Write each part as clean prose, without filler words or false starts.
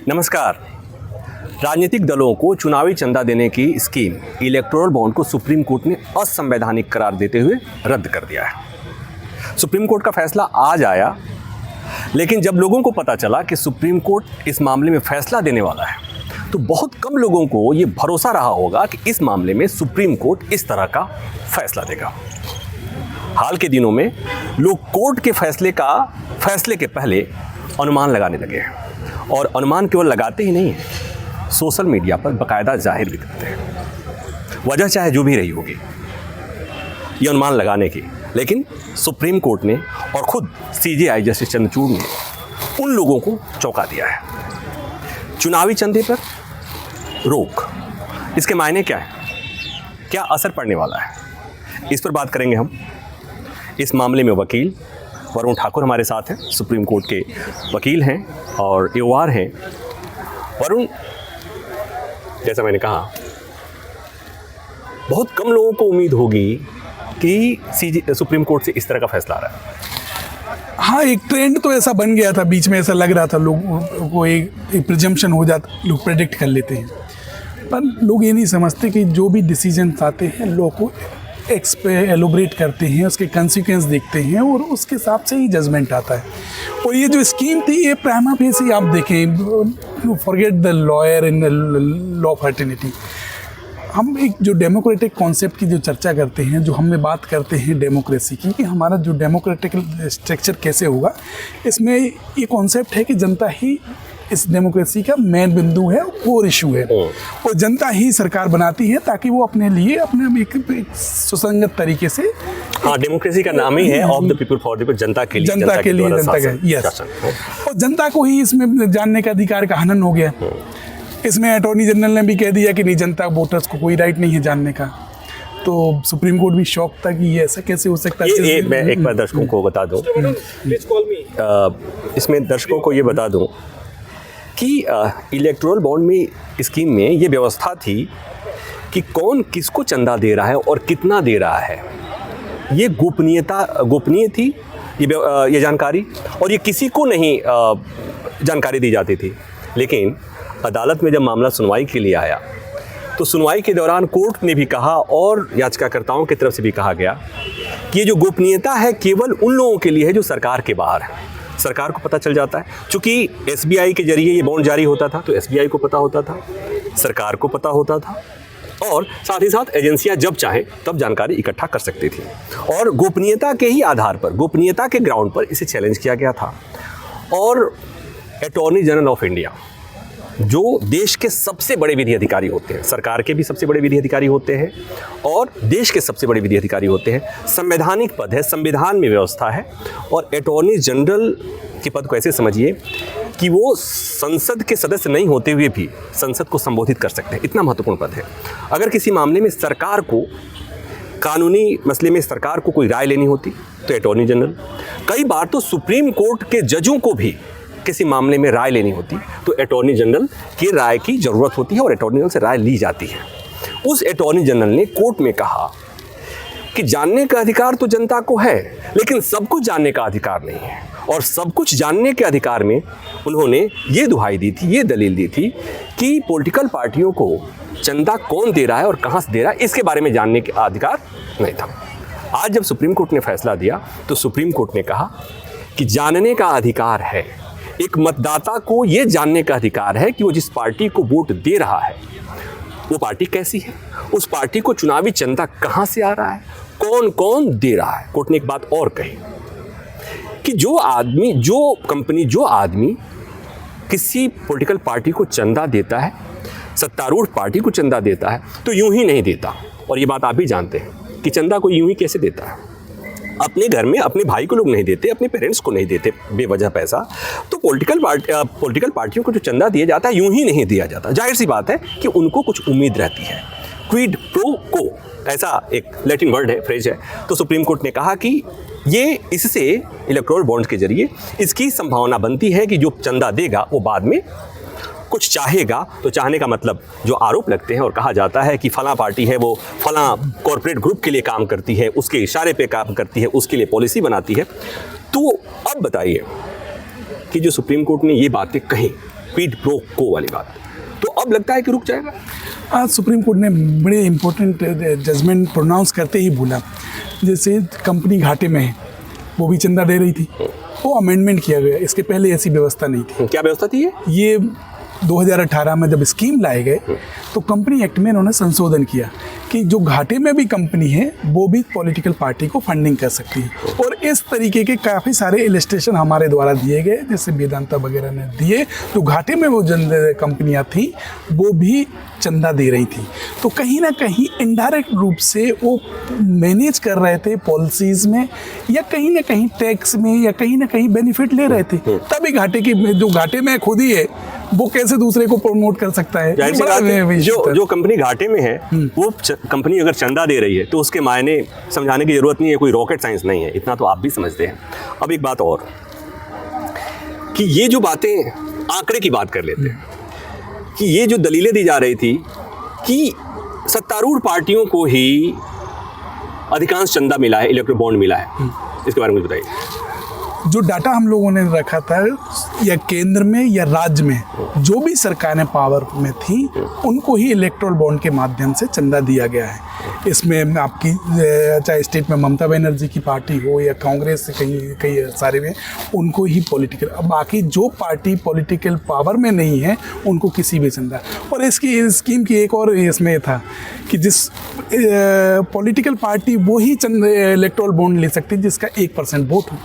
नमस्कार। राजनीतिक दलों को चुनावी चंदा देने की स्कीम इलेक्टोरल बॉन्ड को सुप्रीम कोर्ट ने असंवैधानिक करार देते हुए रद्द कर दिया है। सुप्रीम कोर्ट का फैसला आज आया, लेकिन जब लोगों को पता चला कि सुप्रीम कोर्ट इस मामले में फैसला देने वाला है, तो बहुत कम लोगों को ये भरोसा रहा होगा कि इस मामले में सुप्रीम कोर्ट इस तरह का फैसला देगा। हाल के दिनों में लोग कोर्ट के फैसले के पहले अनुमान लगाने लगे हैं, और अनुमान केवल लगाते ही नहीं हैं, सोशल मीडिया पर बाकायदा जाहिर भी करते हैं। वजह चाहे जो भी रही होगी ये अनुमान लगाने की, लेकिन सुप्रीम कोर्ट ने और खुद CJI जस्टिस चंद्रचूड़ ने उन लोगों को चौंका दिया है। चुनावी चंदे पर रोक, इसके मायने क्या है, क्या असर पड़ने वाला है, इस पर बात करेंगे हम। इस मामले में वकील वरुण ठाकुर हमारे साथ हैं, सुप्रीम कोर्ट के वकील हैं और AOR हैं। वरुण, जैसा मैंने कहा, बहुत कम लोगों को उम्मीद होगी कि सुप्रीम कोर्ट से इस तरह का फैसला आ रहा है। हाँ, एक ट्रेंड तो ऐसा बन गया था, बीच में ऐसा लग रहा था, लोगों को एक प्रिजम्पशन हो जाता, लोग प्रेडिक्ट कर लेते हैं। पर लोग ये नहीं समझते कि जो भी डिसीजन आते हैं लोग को एलोबरेट करते हैं, उसके कंसिक्वेंस देखते हैं और उसके हिसाब से ही जजमेंट आता है। और ये जो स्कीम थी, ये प्राइमा फेसी आप देखें, forget the lawyer in law fraternity, हम एक जो डेमोक्रेटिक कॉन्सेप्ट की जो चर्चा करते हैं, जो हमें बात करते हैं डेमोक्रेसी की, कि हमारा जो डेमोक्रेटिक स्ट्रक्चर कैसे होगा, इसमें ये कॉन्सेप्ट है कि जनता ही इस डेमोक्रेसी का मेन बिंदु है, कोर इशू है, और जनता ही सरकार बनाती है ताकि वो अपने लिए अपने एक सुसंगत तरीके से। हाँ, डेमोक्रेसी का नाम ही है of the people for the people, जनता के लिए, जनता का, यस। और जनता को ही इसमें जानने का अधिकार का हनन हो गया। इसमें अटॉर्नी जनरल ने भी कह दिया कि नहीं, जनता वोटर्स को कोई राइट नहीं है जानने का। तो सुप्रीम कोर्ट भी शॉक था कि ये ऐसा कैसे हो सकता है। मैं एक बार दर्शकों को बता दूं, इसमें दर्शकों को ये बता दूं कि इलेक्टोरल बॉन्ड में स्कीम में ये व्यवस्था थी कि कौन किसको चंदा दे रहा है और कितना दे रहा है। ये गोपनीय थी ये जानकारी, और ये किसी को नहीं जानकारी दी जाती थी। लेकिन अदालत में जब मामला सुनवाई के लिए आया, तो सुनवाई के दौरान कोर्ट ने भी कहा और याचिकाकर्ताओं की तरफ से भी कहा गया कि ये जो गोपनीयता है केवल उन लोगों के लिए है जो सरकार के बाहर है। सरकार को पता चल जाता है, क्योंकि SBI के जरिए ये बॉन्ड जारी होता था, तो SBI को पता होता था, सरकार को पता होता था, और साथ ही साथ एजेंसियां जब चाहें तब जानकारी इकट्ठा कर सकती थी। और गोपनीयता के ही आधार पर, गोपनीयता के ग्राउंड पर इसे चैलेंज किया गया था। और अटॉर्नी जनरल ऑफ इंडिया, जो देश के सबसे बड़े विधि अधिकारी होते हैं, सरकार के भी सबसे बड़े विधि अधिकारी होते हैं और देश के सबसे बड़े विधि अधिकारी होते हैं, संवैधानिक पद है, संविधान में व्यवस्था है। और अटॉर्नी जनरल के पद को ऐसे समझिए कि वो संसद के सदस्य नहीं होते हुए भी संसद को संबोधित कर सकते हैं, इतना महत्वपूर्ण पद है। अगर किसी मामले में सरकार को, कानूनी मसले में सरकार को कोई राय लेनी होती तो अटॉर्नी जनरल, कई बार तो सुप्रीम कोर्ट के जजों को भी किसी मामले में राय लेनी होती तो अटॉर्नी जनरल की राय की ज़रूरत होती है, और अटॉर्नी जनरल से राय ली जाती है। उस अटॉर्नी जनरल ने कोर्ट में कहा कि जानने का अधिकार तो जनता को है, लेकिन सब कुछ जानने का अधिकार नहीं है। और सब कुछ जानने के अधिकार में उन्होंने ये दुहाई दी थी, ये दलील दी थी कि पॉलिटिकल पार्टियों को चंदा कौन दे रहा है और कहाँ से दे रहा है, इसके बारे में जानने का अधिकार नहीं था। आज जब सुप्रीम कोर्ट ने फैसला दिया, तो सुप्रीम कोर्ट ने कहा कि जानने का अधिकार है, एक मतदाता को ये जानने का अधिकार है कि वो जिस पार्टी को वोट दे रहा है वो पार्टी कैसी है, उस पार्टी को चुनावी चंदा कहाँ से आ रहा है, कौन कौन दे रहा है। कोर्ट ने एक बात और कही कि जो आदमी किसी पॉलिटिकल पार्टी को चंदा देता है, सत्तारूढ़ पार्टी को चंदा देता है, तो यूं ही नहीं देता। और ये बात आप भी जानते हैं कि चंदा को यूं ही कैसे देता है। अपने घर में अपने भाई को लोग नहीं देते, अपने पेरेंट्स को नहीं देते बेवजह पैसा। तो पॉलिटिकल पार्टियों को जो चंदा दिया जाता है यूं ही नहीं दिया जाता। जाहिर सी बात है कि उनको कुछ उम्मीद रहती है। क्विड प्रो को, ऐसा एक लैटिन वर्ड है, फ्रेज है। तो सुप्रीम कोर्ट ने कहा कि ये इससे इलेक्टोरल बॉन्ड्स के जरिए इसकी संभावना बनती है कि जो चंदा देगा वो बाद में कुछ चाहेगा। तो चाहने का मतलब जो आरोप लगते हैं और कहा जाता है कि फलां पार्टी है वो फलां कॉरपोरेट ग्रुप के लिए काम करती है, उसके इशारे पे काम करती है, उसके लिए पॉलिसी बनाती है। तो अब बताइए कि जो सुप्रीम कोर्ट ने ये बातें कही क्विड प्रो को वाली बात, तो अब लगता है कि रुक जाएगा। आज सुप्रीम कोर्ट ने बड़े इम्पोर्टेंट जजमेंट प्रोनाउंस करते ही बोला, जैसे कंपनी घाटे में है, वो भी चंदा दे रही थी, वो अमेंडमेंट किया गया, इसके पहले ऐसी व्यवस्था नहीं थी। क्या व्यवस्था थी ये 2018 में जब स्कीम लाए गए तो कंपनी एक्ट में इन्होंने संशोधन किया कि जो घाटे में भी कंपनी है वो भी पॉलिटिकल पार्टी को फंडिंग कर सकती है। और इस तरीके के काफ़ी सारे इलस्ट्रेशन हमारे द्वारा दिए गए, जैसे वेदांता वगैरह ने दिए, जो घाटे में वो कंपनियां थी वो भी चंदा दे रही थी। तो कहीं ना कहीं इनडायरेक्ट रूप से वो मैनेज कर रहे थे पॉलिसीज़ में, या कहीं ना कहीं टैक्स में, या कहीं ना कहीं बेनिफिट ले रहे थे। तभी घाटे की जो घाटे में खुद ही है वो कैसे दूसरे को प्रमोट कर सकता है। जो कंपनी घाटे में है वो कंपनी अगर चंदा दे रही है तो उसके मायने समझाने की जरूरत नहीं है, कोई रॉकेट साइंस नहीं है, इतना तो आप भी समझते हैं। अब एक बात और कि ये जो बातें आंकड़े की बात कर लेते हैं कि ये जो दलीलें दी जा रही थी कि सत्तारूढ़ पार्टियों को ही अधिकांश चंदा मिला है, इलेक्ट्रो बॉन्ड मिला है, इसके बारे में मुझे बताइए। जो डाटा हम लोगों ने रखा था, या केंद्र में या राज्य में जो भी सरकारें पावर में थी उनको ही इलेक्ट्रल बॉन्ड के माध्यम से चंदा दिया गया है। इसमें आपकी चाहे स्टेट में ममता बनर्जी की पार्टी हो या कांग्रेस से कई सारे में, उनको ही पॉलिटिकल, बाकी जो पार्टी पॉलिटिकल पावर में नहीं है उनको किसी भी चंदा। और इसकी स्कीम की एक और इसमें था कि जिस पॉलिटिकल पार्टी वो ही इलेक्ट्रल बॉन्ड ले सकती जिसका 1% वोट हो।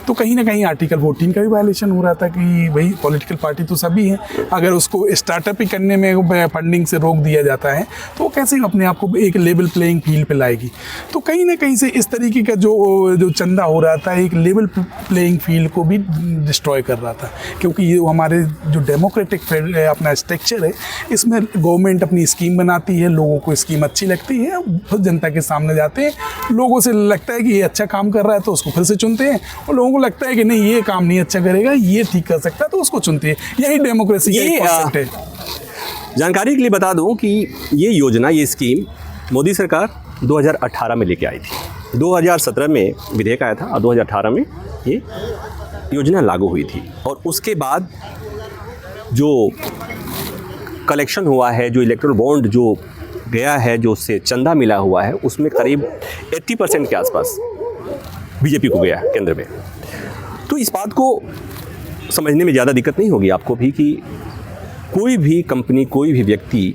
तो कहीं ना कहीं आर्टिकल 14 का भी वायलेशन हो रहा था कि भाई पॉलिटिकल पार्टी तो सभी हैं, अगर उसको स्टार्टअप ही करने में फंडिंग से रोक दिया जाता है तो वो कैसे अपने आप को एक लेवल प्लेइंग फील्ड पे लाएगी। तो कहीं ना कहीं से इस तरीके का जो चंदा हो रहा था एक लेवल प्लेइंग फील्ड को भी डिस्ट्रॉय कर रहा था, क्योंकि ये हमारे जो डेमोक्रेटिक अपना स्ट्रक्चर है, इसमें गवर्नमेंट अपनी स्कीम बनाती है, लोगों को स्कीम अच्छी लगती है, फिर जनता के सामने जाते हैं, लोगों से लगता है कि ये अच्छा काम कर रहा है तो उसको फिर से चुनते हैं, और लोगों को लगता है कि नहीं ये काम नहीं अच्छा करेगा, ये ठीक कर सकता है तो उसको चुनती है। यही डेमोक्रेसी का एक कॉन्सेप्ट है। जानकारी के लिए बता दूं कि ये योजना, ये स्कीम मोदी सरकार 2018 में लेके आई थी। 2017 में विधेयक आया था और 2018 में ये योजना लागू हुई थी। और उसके बाद जो कलेक्शन हुआ है, जो इलेक्ट्रल बॉन्ड जो गया है, जो उससे चंदा मिला हुआ है, उसमें करीब 80% के आसपास बीजेपी को गया केंद्र में। तो इस बात को समझने में ज़्यादा दिक्कत नहीं होगी आपको भी कि कोई भी कंपनी, कोई भी व्यक्ति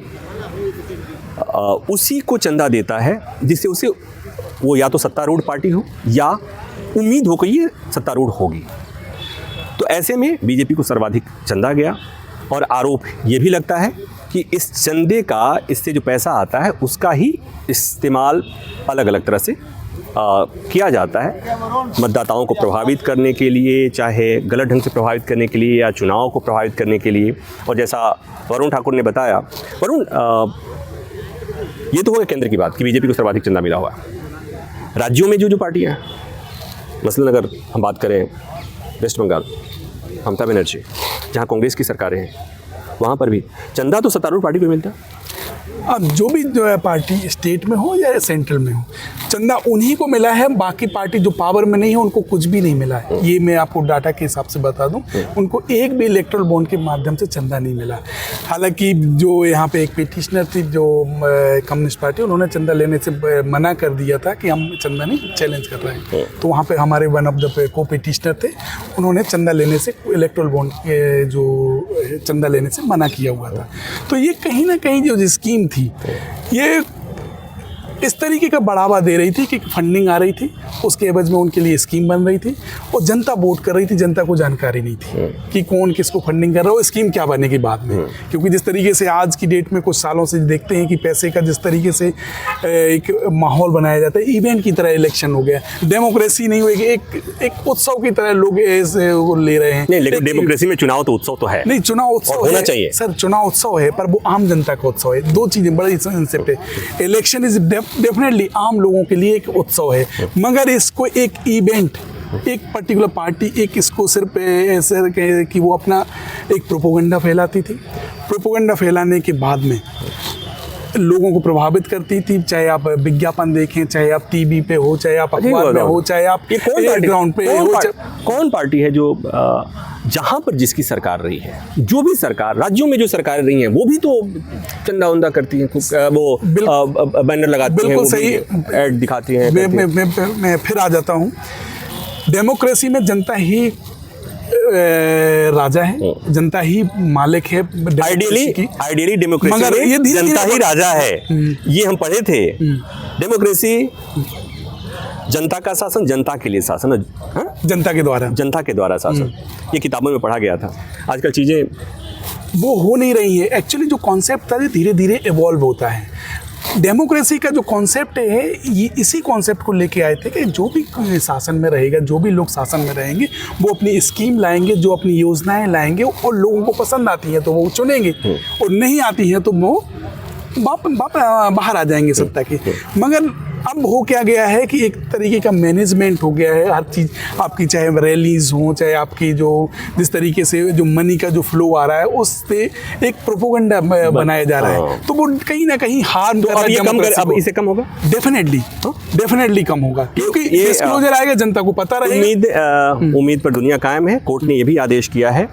उसी को चंदा देता है जिससे उसे वो या तो सत्तारूढ़ पार्टी हो या उम्मीद हो कि ये सत्तारूढ़ होगी। तो ऐसे में बीजेपी को सर्वाधिक चंदा गया और आरोप ये भी लगता है कि इस चंदे का, इससे जो पैसा आता है उसका ही इस्तेमाल अलग अलग तरह से किया जाता है, मतदाताओं को प्रभावित करने के लिए, चाहे गलत ढंग से प्रभावित करने के लिए या चुनाव को प्रभावित करने के लिए। और जैसा वरुण ठाकुर ने बताया, वरुण ये तो हो गया केंद्र की बात कि बीजेपी को सर्वाधिक चंदा मिला हुआ है। राज्यों में जो पार्टियां हैं, मसलन अगर हम बात करें वेस्ट बंगाल, ममता बनर्जी, जहाँ कांग्रेस की सरकारें हैं, वहाँ पर भी चंदा तो सत्तारूढ़ पार्टी को मिलता है। अब जो भी जो है पार्टी स्टेट में हो या सेंट्रल में हो, चंदा उन्हीं को मिला है, बाकी पार्टी जो पावर में नहीं है उनको कुछ भी नहीं मिला है। ये मैं आपको डाटा के हिसाब से बता दूं, उनको एक भी इलेक्ट्रल बॉन्ड के माध्यम से चंदा नहीं मिला। हालांकि जो यहाँ पे एक पिटिशनर थी जो कम्युनिस्ट पार्टी, उन्होंने चंदा लेने से मना कर दिया था कि हम चंदा नहीं चैलेंज कर रहे हैं। तो वहाँ पर हमारे वन ऑफ द को पिटिशनर थे, उन्होंने चंदा लेने से, इलेक्ट्रल बॉन्ड के जो चंदा लेने से मना किया हुआ था। तो ये कहीं ना कहीं जो स्कीम थी ये इस तरीके का बढ़ावा दे रही थी कि फंडिंग आ रही थी, उसके एवज में उनके लिए स्कीम बन रही थी और जनता वोट कर रही थी। जनता को जानकारी नहीं थी कि कौन किसको फंडिंग कर रहा है, स्कीम क्या बनेगी बाद में। क्योंकि जिस तरीके से आज की डेट में कुछ सालों से देखते हैं कि पैसे का जिस तरीके से एक माहौल बनाया जाता है, इवेंट की तरह इलेक्शन हो गया, डेमोक्रेसी नहीं होगी, एक उत्सव की तरह लोग ले रहे हैं। नहीं, लेकिन डेमोक्रेसी में चुनाव तो उत्सव तो है। नहीं, चुनाव उत्सव होना चाहिए सर, चुनाव उत्सव है, पर वो आम जनता का उत्सव है। दो चीजें बड़ी कंसेप्ट है। इलेक्शन इज डेफिनेटली आम लोगों के लिए एक उत्सव है, मगर इसको एक इवेंट, एक पर्टिकुलर पार्टी एक इसको सिर्फ ऐसे कि वो अपना एक प्रोपोगंडा फैलाती थी। प्रोपोगंडा फैलाने के बाद में लोगों को प्रभावित करती थी, चाहे आप विज्ञापन देखें, चाहे आप टीवी पे हो, चाहे आप अखबार में हो, चाहे आप ग्राउंड पे हो। कौन पार्टी है जो जहाँ पर जिसकी सरकार रही है, जो भी सरकार, राज्यों में जो सरकारें रही हैं, वो भी तो चंदा उंदा करती हैं, वो बैनर लगाती हैं, बिल्कुल वो भी सही। ऐड दिखाती हैं। मैं फिर आ जाता हूँ। डेमोक्रेसी में जनता ही राजा है, जनता ही मालिक है आइडियली डेमोक्रेसी मगर में ये धीरे-धीरे जनता ही राजा है, ये हम पढ़े थे। डेमोक्रेसी जनता का शासन, जनता के लिए शासन, हाँ? जनता के द्वारा शासन, ये किताबों में पढ़ा गया था। आजकल चीज़ें वो हो नहीं रही है। एक्चुअली जो कॉन्सेप्ट था धीरे धीरे इवॉल्व होता है। डेमोक्रेसी का जो कॉन्सेप्ट है, ये इसी कॉन्सेप्ट को लेके आए थे कि जो भी शासन में रहेगा, जो भी लोग शासन में रहेंगे, वो अपनी स्कीम लाएंगे, जो अपनी योजनाएं लाएंगे, और लोगों को पसंद आती हैं तो वो चुनेंगे, और नहीं आती हैं तो वो बाहर आ जाएंगे सत्ता के। मगर अब हो क्या गया है कि एक तरीके का मैनेजमेंट हो गया है हर चीज़ आपकी, चाहे रैलीज हो, चाहे आपकी जो जिस तरीके से जो मनी का जो फ्लो आ रहा है, उससे एक प्रोपोगंडा बनाया जा रहा है, तो वो कहीं ना कहीं हार्म कर रहा है। अब इसे कम होगा, डेफिनेटली कम होगा, क्योंकि डिस्क्लोजर आएगा, जनता को पता रहेगा। उम्मीद पर दुनिया कायम है। कोर्ट ने यह भी आदेश किया है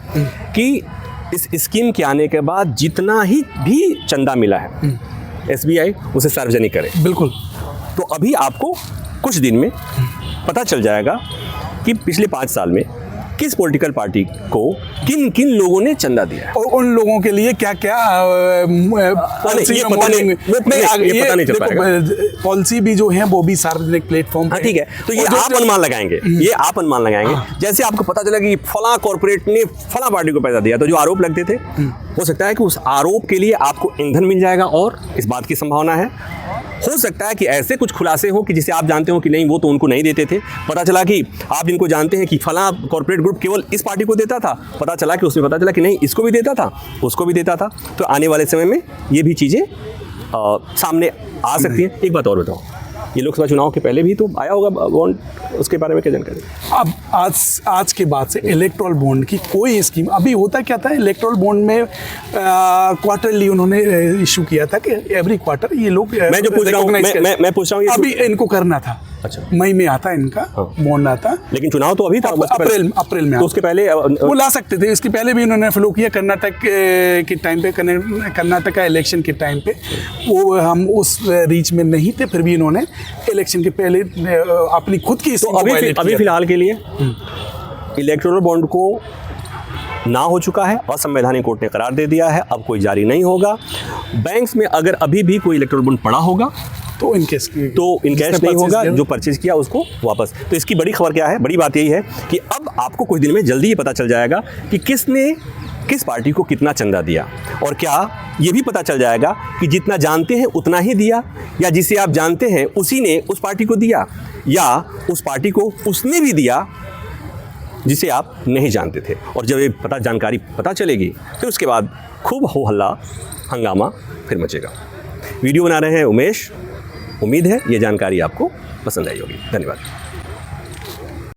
कि इस स्कीम के आने के बाद जितना ही भी चंदा मिला है, SBI उसे सार्वजनिक करे। बिल्कुल। तो अभी आपको कुछ दिन में पता चल जाएगा कि पिछले 5 साल में किस पॉलिटिकल पार्टी को किन किन लोगों ने चंदा दिया है, और उन लोगों के लिए क्या क्या पॉलिसी भी जो है वो भी सार्वजनिक प्लेटफॉर्म पर। ठीक है, तो ये आप अनुमान लगाएंगे, जैसे आपको पता चला कि फला कॉर्पोरेट ने फला पार्टी को पैसा दिया, तो जो आरोप लगते थे, हो सकता है कि उस आरोप के लिए आपको ईंधन मिल जाएगा, और इस बात की संभावना है, हो सकता है कि ऐसे कुछ खुलासे हो कि जिसे आप जानते हो कि नहीं, वो तो उनको नहीं देते थे, पता चला कि आप जिनको जानते हैं कि फला कॉर्पोरेट ग्रुप केवल इस पार्टी को देता था, पता चला कि नहीं, इसको भी देता था, उसको भी देता था। तो आने वाले समय में ये भी चीज़ें सामने आ सकती हैं। एक बात और बताओ, ये लोकसभा चुनाव के पहले भी तो आया होगा बॉन्ड, उसके बारे में क्या जानकारी? अब आज के बाद से इलेक्ट्रल बॉन्ड की कोई स्कीम, अभी होता क्या था, इलेक्ट्रल बॉन्ड में क्वार्टरली उन्होंने इशू किया था कि एवरी क्वार्टर ये लोग, मैं जो पूछ रहा हूँ, मैं पूछ रहा हूँ, अभी इनको करना था। अच्छा, मई में आता इनका बॉन्ड आता, लेकिन चुनाव तो अभी था, अप्रैल में, तो उसके पहले वो ला सकते थे। इसके पहले भी इन्होंने फ्लो किया कर्नाटक के टाइम पे, कर्नाटक का इलेक्शन के टाइम पे, वो हम उस रीच में नहीं थे, फिर भी इन्होंने इलेक्शन के पहले अपनी खुद की। तो अभी फिलहाल के लिए इलेक्टोरल बॉन्ड को ना हो चुका है, असंवैधानिक कोर्ट ने करार दे दिया है, अब कोई जारी नहीं होगा। बैंक्स में अगर अभी भी कोई इलेक्टोरल बॉन्ड पड़ा होगा तो इनकेश नहीं होगा, जो परचेज किया उसको वापस। तो इसकी बड़ी खबर क्या है, बड़ी बात यही है कि अब आपको कुछ दिन में जल्दी ही पता चल जाएगा कि किसने किस पार्टी को कितना चंदा दिया, और क्या ये भी पता चल जाएगा कि जितना जानते हैं उतना ही दिया, या जिसे आप जानते हैं उसी ने उस पार्टी को दिया, या उस पार्टी को उसने भी दिया जिसे आप नहीं जानते थे। और जब ये जानकारी पता चलेगी, फिर उसके बाद खूब हो हल्ला हंगामा फिर मचेगा। वीडियो बना रहे हैं उमेश, उम्मीद है ये जानकारी आपको पसंद आई होगी। धन्यवाद।